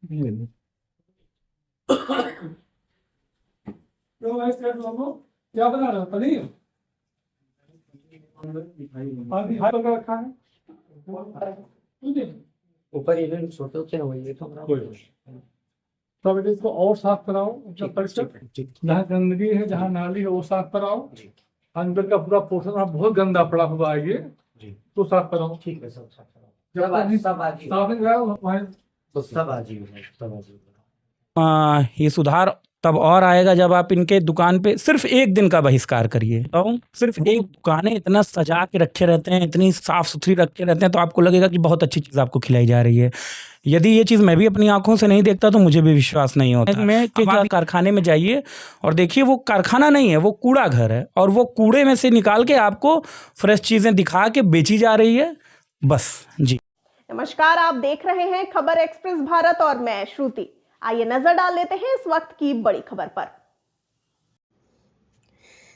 ये लो। तो ऐसे लोगों क्या बना रहे हो, पनीर? अभी हाथ लगा रखा है। ऊपर ये छोटे होते हैं वही तो कोई नहीं। तो बेटे इसको और साफ कराओ, अपना परिसर जहाँ गंदगी है, जहाँ नाली है वो साफ कराओ। अंदर का पूरा पोर्शन बहुत गंदा पड़ा हुआ है ये, तो साफ कराओ। ठीक है, सब साफ जब तक साफ नहीं कराओ वहाँ सब आजी ये सुधार तब और आएगा जब आप इनके दुकान पे सिर्फ एक दिन का बहिष्कार करिए। तो सिर्फ एक दुकानें इतना सजा के रखे रहते हैं, इतनी साफ सुथरी रखे रहते हैं, तो आपको लगेगा कि बहुत अच्छी चीज़ आपको खिलाई जा रही है। यदि ये चीज़ मैं भी अपनी आंखों से नहीं देखता तो मुझे भी विश्वास नहीं होता। मैं कि आप कारखाने में जाइए और देखिए, वो कारखाना नहीं है, वो कूड़ा घर है, और वो कूड़े में से निकाल के आपको फ्रेश चीज़ें दिखा के बेची जा रही है। बस जी। नमस्कार, आप देख रहे हैं खबर एक्सप्रेस भारत और मैं श्रुति। आइए नजर डाल लेते हैं इस वक्त की बड़ी खबर पर।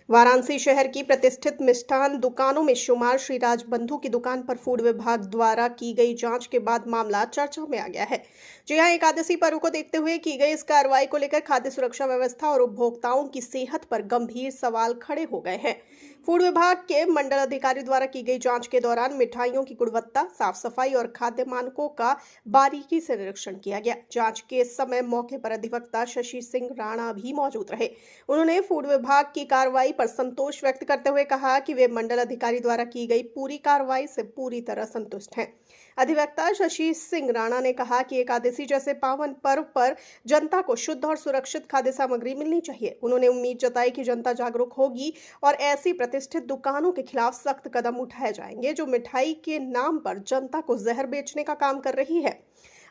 वाराणसी शहर की प्रतिष्ठित मिष्ठान दुकानों में शुमार श्री राज बंधु की दुकान पर फूड विभाग द्वारा की गई जांच के बाद मामला चर्चा में आ गया है। जी हां, एकादशी पर्व को देखते हुए की गई इस कार्रवाई को लेकर खाद्य सुरक्षा व्यवस्था और उपभोक्ताओं की सेहत पर गंभीर सवाल खड़े हो गए हैं। फूड विभाग के मंडल अधिकारी द्वारा की गई जांच के दौरान मिठाइयों की गुणवत्ता, साफ सफाई और खाद्य मानकों का बारीकी से निरीक्षण किया गया। जांच के समय मौके पर अधिवक्ता शशि सिंह राणा भी मौजूद रहे। उन्होंने फूड विभाग की कार्रवाई पर संतोष व्यक्त करते हुए कहा कि वे मंडल अधिकारी द्वारा की गई पूरी कार्रवाई से पूरी तरह संतुष्ट हैं। अधिवक्ता शशि सिंह राणा ने कहा कि एकादशी जैसे पावन पर्व पर जनता को शुद्ध और सुरक्षित खाद्य सामग्री मिलनी चाहिए। उन्होंने उम्मीद जताई कि जनता जागरूक होगी और ऐसी प्रतिष्ठित दुकानों के खिलाफ सख्त कदम उठाए जाएंगे जो मिठाई के नाम पर जनता को जहर बेचने का काम कर रही है।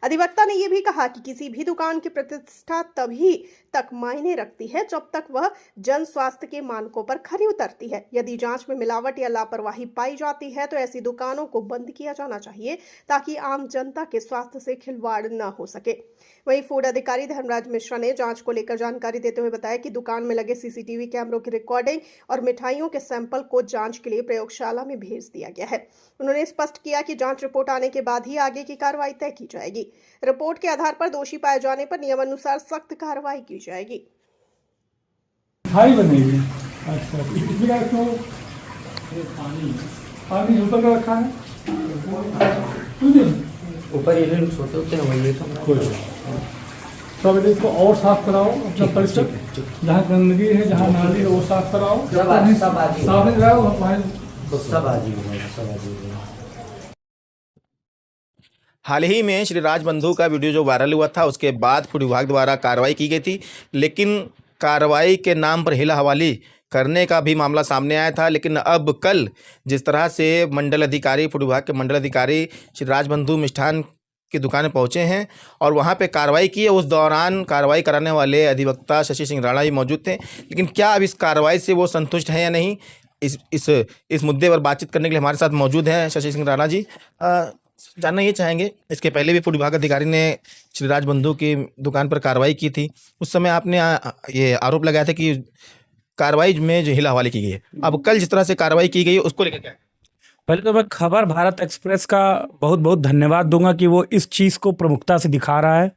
अधिवक्ता ने यह भी कहा कि किसी भी दुकान की प्रतिष्ठा तभी तक मायने रखती है जब तक वह जन स्वास्थ्य के मानकों पर खरी उतरती है। यदि जांच में मिलावट या लापरवाही पाई जाती है तो ऐसी दुकानों को बंद किया जाना चाहिए ताकि आम जनता के स्वास्थ्य से खिलवाड़ न हो सके। वहीं फूड अधिकारी धर्मराज मिश्रा ने जांच को लेकर जानकारी देते हुए बताया कि दुकान में लगे सीसीटीवी कैमरों की रिकॉर्डिंग और मिठाइयों के सैंपल को जांच के लिए प्रयोगशाला में भेज दिया गया है। उन्होंने स्पष्ट किया कि जांच रिपोर्ट आने के बाद ही आगे की कार्रवाई तय की जाएगी। रिपोर्ट के आधार पर दोषी पाए जाने पर नियमानुसार सख्त कार्रवाई की जाएगी। मिठाई बनेगी। अच्छा, इसमें पानी ऊपर का रखा है। ऊपर ये छोटे होते हैं वही तो कोई नहीं। तो बेटे इसको और साफ कराओ, अपना परिसर जहाँ गंदगी है, जहाँ नाली है वो साफ कराओ। जब तक साफ नहीं कराओ सब आजी हाल ही में श्री राज बंधु का वीडियो जो वायरल हुआ था, उसके बाद फूड विभाग द्वारा कार्रवाई की गई थी, लेकिन कार्रवाई के नाम पर हिला हवाली करने का भी मामला सामने आया था। लेकिन अब कल जिस तरह से मंडल अधिकारी, फूड विभाग के मंडल अधिकारी श्री राज बंधु मिष्ठान की दुकान में पहुंचे हैं और वहां पे कार्रवाई की है, उस दौरान कार्रवाई कराने वाले अधिवक्ता शशि सिंह राणा भी मौजूद थे। लेकिन क्या अब इस कार्रवाई से वो संतुष्ट हैं या नहीं, इस मुद्दे पर बातचीत करने के लिए हमारे साथ मौजूद हैं शशि सिंह राणा जी। जानना ये चाहेंगे, इसके पहले भी फूड विभाग अधिकारी ने श्री राज बंधु की दुकान पर कार्रवाई की थी, उस समय आपने ये आरोप लगाया था कि कार्रवाई में जो हिला हवाली की गई है। अब कल जिस तरह से कार्रवाई की गई है उसको लेकर क्या? पहले तो मैं खबर भारत एक्सप्रेस का बहुत बहुत धन्यवाद दूंगा कि वो इस चीज़ को प्रमुखता से दिखा रहा है,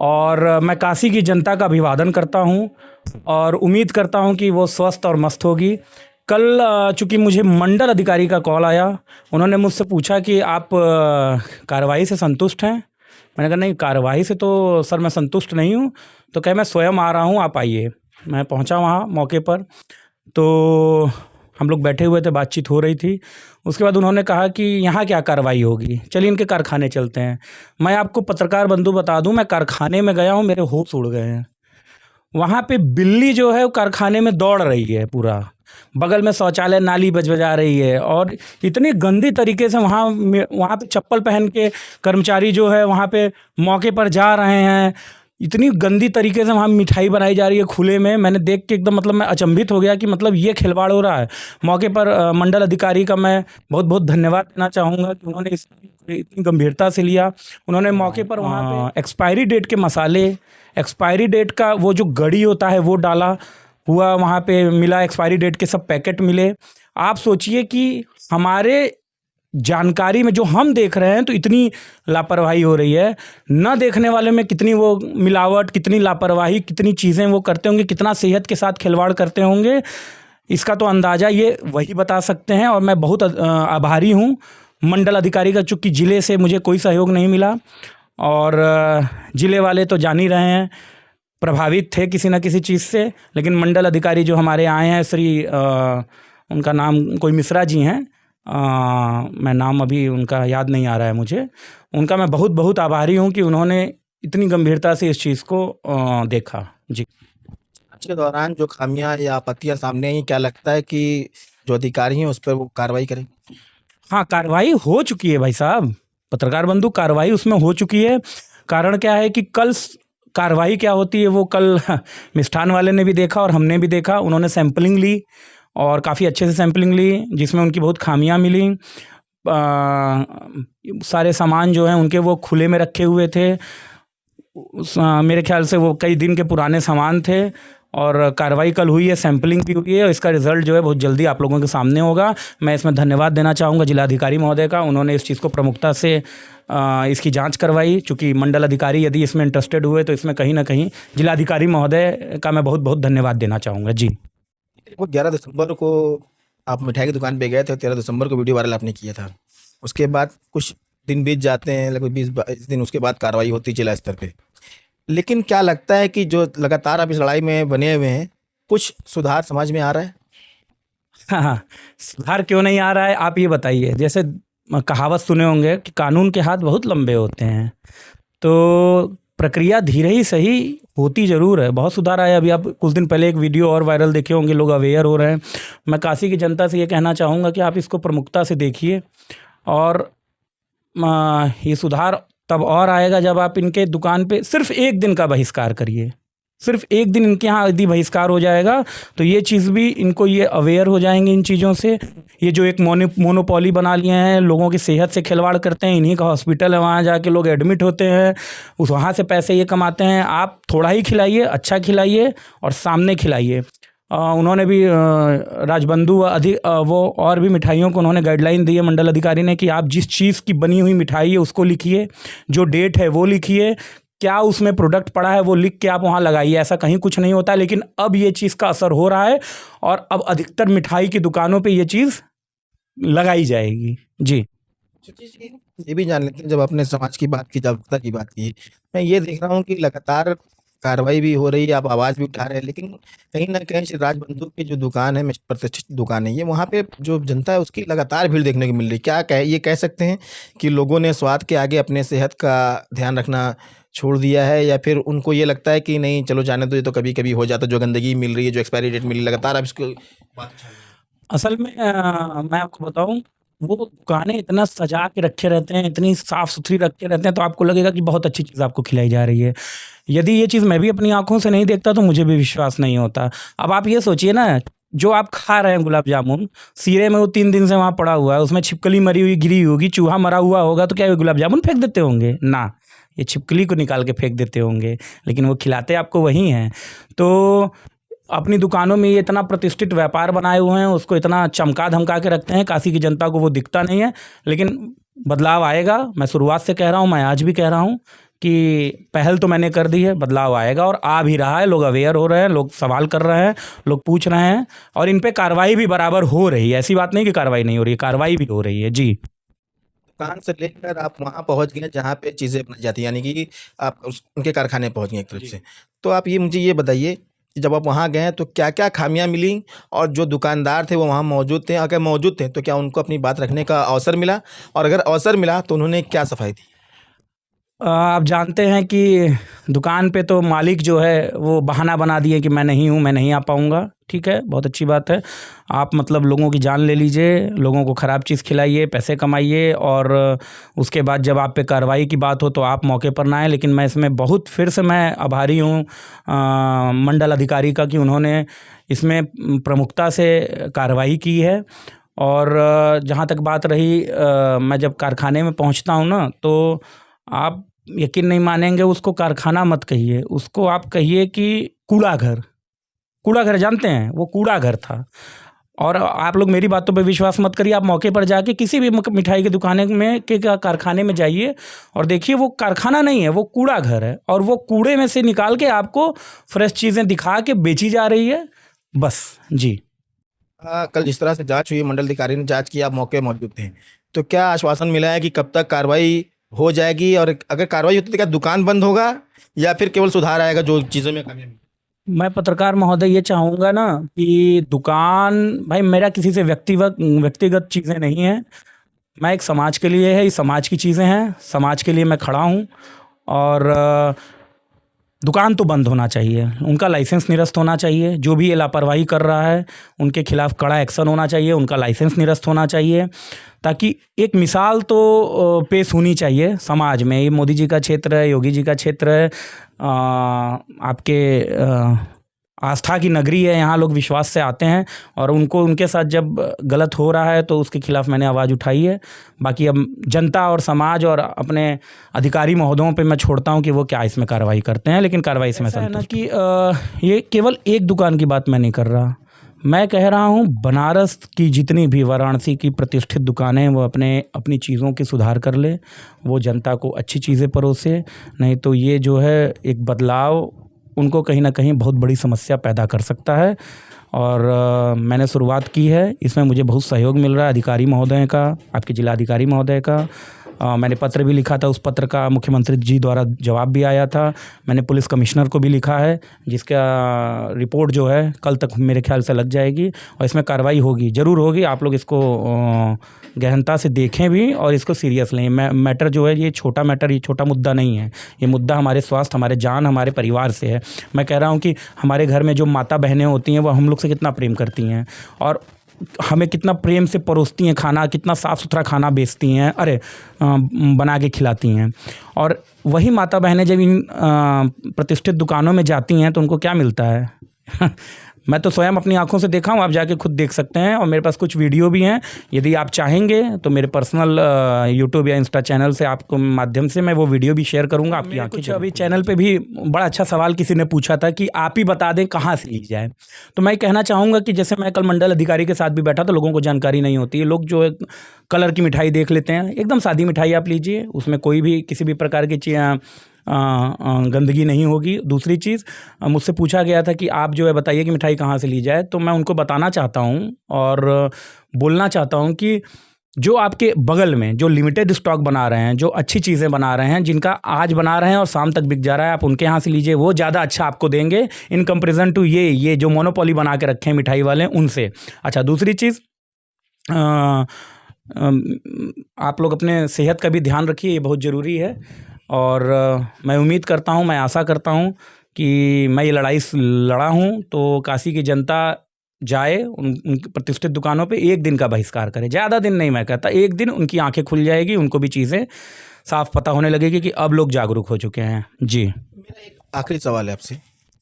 और मैं काशी की जनता का अभिवादन करता हूं और उम्मीद करता हूं कि वो स्वस्थ और मस्त होगी। कल चूँकि मुझे मंडल अधिकारी का कॉल आया, उन्होंने मुझसे पूछा कि आप कार्रवाई से संतुष्ट हैं। मैंने कहा नहीं, कार्रवाई से तो सर मैं संतुष्ट नहीं हूँ। तो कहे मैं स्वयं आ रहा हूँ, आप आइए। मैं पहुँचा वहाँ मौके पर, तो हम लोग बैठे हुए थे, बातचीत हो रही थी। उसके बाद उन्होंने कहा कि यहाँ क्या कार्रवाई होगी, चलिए इनके कारखाने चलते हैं। मैं आपको पत्रकार बंधु बता दूं, मैं कारखाने में गया हूँ, मेरे होश उड़ गए हैं। वहाँ पे बिल्ली जो है वो कारखाने में दौड़ रही है, पूरा बगल में शौचालय नाली बजा रही है, और इतनी गंदी तरीके से वहाँ पे चप्पल पहन के कर्मचारी जो है वहाँ पे मौके पर जा रहे हैं। इतनी गंदी तरीके से वहाँ मिठाई बनाई जा रही है खुले में। मैंने देख के एकदम मैं अचंभित हो गया कि ये खिलवाड़ हो रहा है। मौके पर मंडल अधिकारी का मैं बहुत बहुत धन्यवाद देना चाहूँगा कि उन्होंने इतनी गंभीरता से लिया। उन्होंने मौके पर वहाँ पे एक्सपायरी डेट के मसाले, एक्सपायरी डेट का वो जो गड़ी होता है वो डाला हुआ वहाँ पे मिला, एक्सपायरी डेट के सब पैकेट मिले। आप सोचिए कि हमारे जानकारी में जो हम देख रहे हैं तो इतनी लापरवाही हो रही है, न देखने वाले में कितनी वो मिलावट, कितनी लापरवाही, कितनी चीज़ें वो करते होंगे, कितना सेहत के साथ खिलवाड़ करते होंगे, इसका तो अंदाज़ा ये वही बता सकते हैं। और मैं बहुत आभारी हूँ मंडल अधिकारी का, चूँकि ज़िले से मुझे कोई सहयोग नहीं मिला और ज़िले वाले तो जान ही रहे हैं प्रभावित थे किसी न किसी चीज़ से, लेकिन मंडल अधिकारी जो हमारे आए हैं उनका नाम कोई मिश्रा जी हैं, मैं नाम अभी उनका याद नहीं आ रहा है मुझे, उनका मैं बहुत बहुत आभारी हूँ कि उन्होंने इतनी गंभीरता से इस चीज़ को देखा। जी, जांच के दौरान जो खामियां या आपत्तियां सामने आई, क्या लगता है कि जो अधिकारी हैं उस पर वो कार्रवाई करें? हाँ, कार्रवाई हो चुकी है भाई साहब, पत्रकार बंधु, कार्रवाई उसमें हो चुकी है। कारण क्या है कि कल कार्रवाई क्या होती है वो कल मिष्ठान वाले ने भी देखा और हमने भी देखा। उन्होंने सैंपलिंग ली और काफ़ी अच्छे से सैंपलिंग ली, जिसमें उनकी बहुत खामियां मिली। सारे सामान जो हैं उनके वो खुले में रखे हुए थे, मेरे ख्याल से वो कई दिन के पुराने सामान थे। और कार्रवाई कल हुई है, सैंपलिंग भी हुई है और इसका रिजल्ट जो है बहुत जल्दी आप लोगों के सामने होगा। मैं इसमें धन्यवाद देना चाहूँगा जिलाधिकारी महोदय का, उन्होंने इस चीज़ को प्रमुखता से इसकी जांच करवाई। चूँकि मंडल अधिकारी यदि इसमें इंटरेस्टेड हुए तो इसमें कहीं ना कहीं जिलाधिकारी महोदय का मैं बहुत बहुत धन्यवाद देना चाहूँगा। जी, वो 11 दिसंबर को आप मिठाई की दुकान पे गए थे, 13 दिसंबर को वीडियो वायरल आपने किया था। उसके बाद कुछ दिन बीत जाते हैं, लगभग 20-22 दिन, उसके बाद कार्रवाई होती है जिला स्तर पे। लेकिन क्या लगता है कि जो लगातार आप इस लड़ाई में बने हुए हैं, कुछ सुधार समझ में आ रहा है? हाँ, सुधार क्यों नहीं आ रहा है आप ये बताइए। जैसे कहावत सुने होंगे कि कानून के हाथ बहुत लंबे होते हैं, तो प्रक्रिया धीरे ही सही होती ज़रूर है। बहुत सुधार आया। अभी आप कुछ दिन पहले एक वीडियो और वायरल देखे होंगे, लोग अवेयर हो रहे हैं। मैं काशी की जनता से ये कहना चाहूँगा कि आप इसको प्रमुखता से देखिए और ये सुधार तब और आएगा जब आप इनके दुकान पे सिर्फ एक दिन का बहिष्कार करिए। सिर्फ एक दिन इनके यहाँ यदि बहिष्कार हो जाएगा तो ये चीज़ भी इनको ये अवेयर हो जाएंगे इन चीज़ों से। ये जो एक मोनोपोली बना लिए हैं, लोगों की सेहत से खिलवाड़ करते हैं, इन्हीं का हॉस्पिटल है, वहाँ जाके लोग एडमिट होते हैं, उस वहाँ से पैसे ये कमाते हैं। आप थोड़ा ही खिलाइए, अच्छा खिलाइए और सामने खिलाइए। उन्होंने भी राजबंधु वो और भी मिठाइयों को उन्होंने गाइडलाइन दी है मंडल अधिकारी ने कि आप जिस चीज़ की बनी हुई मिठाई है उसको लिखिए, जो डेट है वो लिखिए, क्या उसमें प्रोडक्ट पड़ा है वो लिख के आप वहाँ लगाइए। ऐसा कहीं कुछ नहीं होता, लेकिन अब ये चीज़ का असर हो रहा है और अब अधिकतर मिठाई की दुकानों पे ये चीज़ लगाई जाएगी। जी, ये भी जान लेते हैं, जब आपने समाज की बात की, जागरूकता की बात की, मैं ये देख रहा हूँ कि लगातार कार्रवाई भी हो रही है, आप आवाज़ भी उठा रहे हैं, लेकिन कहीं ना कहीं श्री राज बंधु की जो दुकान है, प्रतिष्ठित दुकान है ये, वहाँ पे जो जनता है उसकी लगातार भीड़ देखने को मिल रही है। ये कह सकते हैं कि लोगों ने स्वाद के आगे अपने सेहत का ध्यान रखना छोड़ दिया है, या फिर उनको ये लगता है कि नहीं चलो जाने दो, ये तो कभी कभी हो जाता, जो गंदगी मिल रही है, जो एक्सपायरी डेट मिल रही है, लगातार आप इसको बात। असल में मैं आपको बताऊं, वो दुकानें इतना सजा के रखे रहते हैं, इतनी साफ़ सुथरी रखे रहते हैं, तो आपको लगेगा कि बहुत अच्छी चीज़ आपको खिलाई जा रही है। यदि ये चीज़ मैं भी अपनी आंखों से नहीं देखता तो मुझे भी विश्वास नहीं होता। अब आप ये सोचिए ना, जो आप खा रहे हैं गुलाब जामुन, सीरे में वो 3 दिन से वहाँ पड़ा हुआ है, उसमें छिपकली मरी हुई गिरी होगी, चूहा मरा हुआ होगा, तो क्या ये गुलाब जामुन फेंक देते होंगे? ना, ये छिपकली को निकाल के फेंक देते होंगे, लेकिन वो खिलाते आपको वही हैं। तो अपनी दुकानों में ये इतना प्रतिष्ठित व्यापार बनाए हुए हैं, उसको इतना चमका धमका के रखते हैं, काशी की जनता को वो दिखता नहीं है। लेकिन बदलाव आएगा, मैं शुरुआत से कह रहा हूँ, मैं आज भी कह रहा हूँ कि पहल तो मैंने कर दी है, बदलाव आएगा और आ भी रहा है। लोग अवेयर हो रहे हैं, लोग सवाल कर रहे हैं, लोग पूछ रहे हैं और इन पे कार्रवाई भी बराबर हो रही है। ऐसी बात नहीं कि कार्रवाई नहीं हो रही है, कार्रवाई भी हो रही है। जी, दुकान से लेकर आप वहाँ पहुँच गए जहाँ पे चीज़ें बनाई जाती हैं, यानी कि आप उनके कारखाने पहुँच गए एक तरफ से। तो आप ये मुझे ये बताइए कि जब आप वहाँ गए तो क्या क्या खामियां मिली, और जो दुकानदार थे वो वहाँ मौजूद थे, अगर मौजूद थे तो क्या उनको अपनी बात रखने का अवसर मिला, और अगर अवसर मिला तो उन्होंने क्या सफाई दी? आप जानते हैं कि दुकान पे तो मालिक जो है वो बहाना बना दिए कि मैं नहीं हूँ, मैं नहीं आ पाऊँगा। ठीक है, बहुत अच्छी बात है। आप मतलब लोगों की जान ले लीजिए, लोगों को ख़राब चीज़ खिलाइए, पैसे कमाइए, और उसके बाद जब आप पे कार्रवाई की बात हो तो आप मौके पर ना आए। लेकिन मैं इसमें बहुत फिर से मैं आभारी हूँ मंडल अधिकारी का कि उन्होंने इसमें प्रमुखता से कार्रवाई की है। और जहाँ तक बात रही, मैं जब कारखाने में पहुँचता हूँ ना, तो आप यकीन नहीं मानेंगे, उसको कारखाना मत कहिए, उसको आप कहिए कि कूड़ा घर। कूड़ा घर जानते हैं, वो कूड़ा घर था। और आप लोग मेरी बातों पे विश्वास मत करिए, आप मौके पर जाके किसी भी मिठाई की दुकान में के कारखाने में जाइए और देखिए वो कारखाना नहीं है, वो कूड़ा घर है, और वो कूड़े में से निकाल के आपको फ्रेश चीज़ें दिखा के बेची जा रही है। बस जी। कल जिस तरह से जांच हुई, मंडल अधिकारी ने जांच की, आप मौके पर मौजूद थे, तो क्या आश्वासन मिला है कि कब तक कार्रवाई हो जाएगी, और अगर कार्रवाई होती तो क्या दुकान बंद होगा या फिर केवल सुधार आएगा जो चीज़ों में कमी है? मैं पत्रकार महोदय ये चाहूँगा ना कि दुकान, भाई मेरा किसी से व्यक्तिगत चीज़ें नहीं हैं, मैं एक समाज के लिए है, इस समाज की चीज़ें हैं, समाज के लिए मैं खड़ा हूँ। और दुकान तो बंद होना चाहिए, उनका लाइसेंस निरस्त होना चाहिए, जो भी ये लापरवाही कर रहा है उनके खिलाफ़ कड़ा एक्शन होना चाहिए, उनका लाइसेंस निरस्त होना चाहिए, ताकि एक मिसाल तो पेश होनी चाहिए समाज में। ये मोदी जी का क्षेत्र है, योगी जी का क्षेत्र है, आपके आस्था की नगरी है, यहाँ लोग विश्वास से आते हैं, और उनको उनके साथ जब गलत हो रहा है तो उसके खिलाफ़ मैंने आवाज़ उठाई है। बाकी अब जनता और समाज और अपने अधिकारी महोदयों पे मैं छोड़ता हूँ कि वो क्या इसमें कार्रवाई करते हैं, लेकिन कार्रवाई से मैं संतुष्ट हूँ। कि ये केवल एक दुकान की बात मैं नहीं कर रहा, मैं कह रहा हूँ बनारस की जितनी भी, वाराणसी की प्रतिष्ठित दुकानें, वो अपनी चीज़ों की सुधार कर ले, वो जनता को अच्छी चीज़ें परोसे, नहीं तो ये जो है एक बदलाव उनको कहीं ना कहीं बहुत बड़ी समस्या पैदा कर सकता है। और मैंने शुरुआत की है, इसमें मुझे बहुत सहयोग मिल रहा है अधिकारी महोदय का, आपके जिलाधिकारी महोदय का। मैंने पत्र भी लिखा था, उस पत्र का मुख्यमंत्री जी द्वारा जवाब भी आया था। मैंने पुलिस कमिश्नर को भी लिखा है, जिसका रिपोर्ट जो है कल तक मेरे ख्याल से लग जाएगी, और इसमें कार्रवाई होगी, ज़रूर होगी। आप लोग इसको गहनता से देखें भी और इसको सीरियस लें। मैटर जो है ये छोटा मैटर, ये छोटा मुद्दा नहीं है, ये मुद्दा हमारे स्वास्थ्य, हमारे जान, हमारे परिवार से है। मैं कह रहा हूँ कि हमारे घर में जो माता बहनें होती हैं वो हम लोग से कितना प्रेम करती हैं, और हमें कितना प्रेम से परोसती हैं खाना, कितना साफ़ सुथरा खाना बेचती हैं, बना के खिलाती हैं। और वही माता बहनें जब इन प्रतिष्ठित दुकानों में जाती हैं तो उनको क्या मिलता है? मैं तो स्वयं अपनी आंखों से देखा हूँ, आप जाके खुद देख सकते हैं, और मेरे पास कुछ वीडियो भी हैं। यदि आप चाहेंगे तो मेरे पर्सनल यूट्यूब या इंस्टा चैनल से आपको माध्यम से मैं वो वीडियो भी शेयर करूँगा आपकी आंखें। अभी चैनल पे भी बड़ा अच्छा सवाल किसी ने पूछा था कि आप ही बता दें कहाँ से ली जाए। तो मैं कहना चाहूँगा कि जैसे मैं कल मंडल अधिकारी के साथ भी बैठा था, लोगों को जानकारी नहीं होती है, लोग जो है कलर की मिठाई देख लेते हैं, एकदम सादी मिठाई आप लीजिए, उसमें कोई भी किसी भी प्रकार की गंदगी नहीं होगी। दूसरी चीज़, मुझसे पूछा गया था कि आप जो है बताइए कि मिठाई कहाँ से ली जाए, तो मैं उनको बताना चाहता हूँ और बोलना चाहता हूँ कि जो आपके बगल में जो लिमिटेड स्टॉक बना रहे हैं, जो अच्छी चीज़ें बना रहे हैं, जिनका आज बना रहे हैं और शाम तक बिक जा रहा है, आप उनके यहाँ से लीजिए, वो ज़्यादा अच्छा आपको देंगे इन कंपेरिजन टू ये जो मोनोपोली बना के रखे हैं मिठाई वाले, उनसे। अच्छा, दूसरी चीज़, आप लोग अपने सेहत का भी ध्यान रखिए, ये बहुत ज़रूरी है। और मैं उम्मीद करता हूँ, मैं आशा करता हूँ कि मैं ये लड़ाई लड़ा हूँ तो काशी की जनता जाए, उन प्रतिष्ठित दुकानों पे एक दिन का बहिष्कार करे, ज़्यादा दिन नहीं, मैं कहता एक दिन, उनकी आंखें खुल जाएगी, उनको भी चीज़ें साफ पता होने लगेगी कि अब लोग जागरूक हो चुके हैं। जी, मेरा एक आखिरी सवाल है आपसे,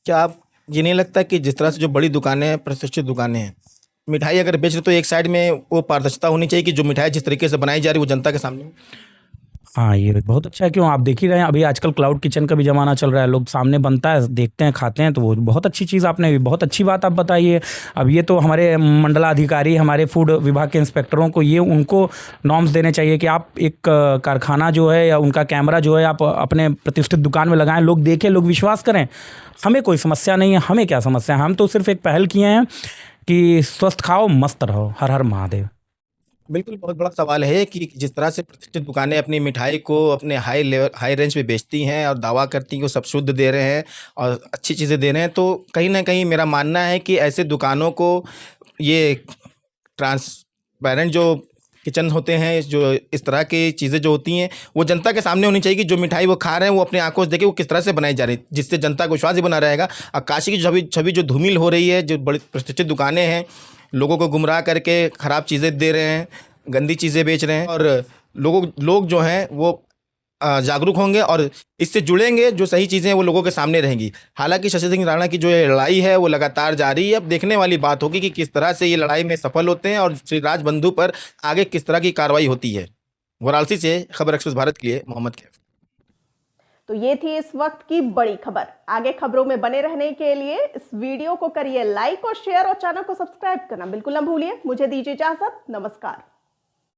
क्या आप ये नहीं लगता कि जिस तरह से जो बड़ी दुकानें, प्रतिष्ठित दुकानें हैं, मिठाई अगर बेच रहे तो एक साइड में वो पारदर्शिता होनी चाहिए कि जो मिठाई जिस तरीके से बनाई जा रही है वो जनता के सामने हो? हाँ, ये बहुत अच्छा है। क्यों, आप देख ही रहे हैं, अभी आजकल क्लाउड किचन का भी ज़माना चल रहा है, लोग सामने बनता है, देखते हैं, खाते हैं, तो वो बहुत अच्छी चीज़, आपने बहुत अच्छी बात आप बताइए। अब ये तो हमारे मंडलाधिकारी, हमारे फूड विभाग के इंस्पेक्टरों को ये उनको नॉर्म्स देने चाहिए कि आप एक कारखाना जो है या उनका कैमरा जो है आप अपने प्रतिष्ठित दुकान में लगाएं, लोग देखें, लोग विश्वास करें। हमें कोई समस्या नहीं है, हमें क्या समस्या है, हम तो सिर्फ एक पहल किए हैं कि स्वस्थ खाओ, मस्त रहो, हर हर महादेव। बिल्कुल, बहुत बड़ा सवाल है कि जिस तरह से प्रतिष्ठित दुकानें अपनी मिठाई को अपने हाई रेंज पे बेचती हैं और दावा करती हैं कि वो सब शुद्ध दे रहे हैं और अच्छी चीज़ें दे रहे हैं, तो कहीं ना कहीं मेरा मानना है कि ऐसे दुकानों को ये ट्रांसपेरेंट जो किचन होते हैं, जो इस तरह की चीज़ें जो होती हैं, वो जनता के सामने होनी चाहिए कि जो मिठाई वो खा रहे हैं वो अपनी आंखों से देखें वो किस तरह से बनाई जा रही है, जिससे जनता को विश्वास ही बना रहेगा। और काशी की छवि जो धूमिल हो रही है, जो बड़ी प्रतिष्ठित दुकानें हैं, लोगों को गुमराह करके ख़राब चीज़ें दे रहे हैं, गंदी चीज़ें बेच रहे हैं, और लोग जो हैं वो जागरूक होंगे और इससे जुड़ेंगे, जो सही चीज़ें हैं वो लोगों के सामने रहेंगी। हालांकि शशि सिंह राणा की जो ये लड़ाई है वो लगातार जारी है। अब देखने वाली बात होगी कि किस तरह से ये लड़ाई में सफल होते हैं और श्री राज बंधु पर आगे किस तरह की कार्रवाई होती है। वाराणसी से खबर एक्सप्रेस भारत के लिए मोहम्मद कैफ। तो ये थी इस वक्त की बड़ी खबर। आगे खबरों में बने रहने के लिए इस वीडियो को करिए लाइक और शेयर और चैनल को सब्सक्राइब करना बिल्कुल ना भूलिए। मुझे दीजिए इजाजत, नमस्कार।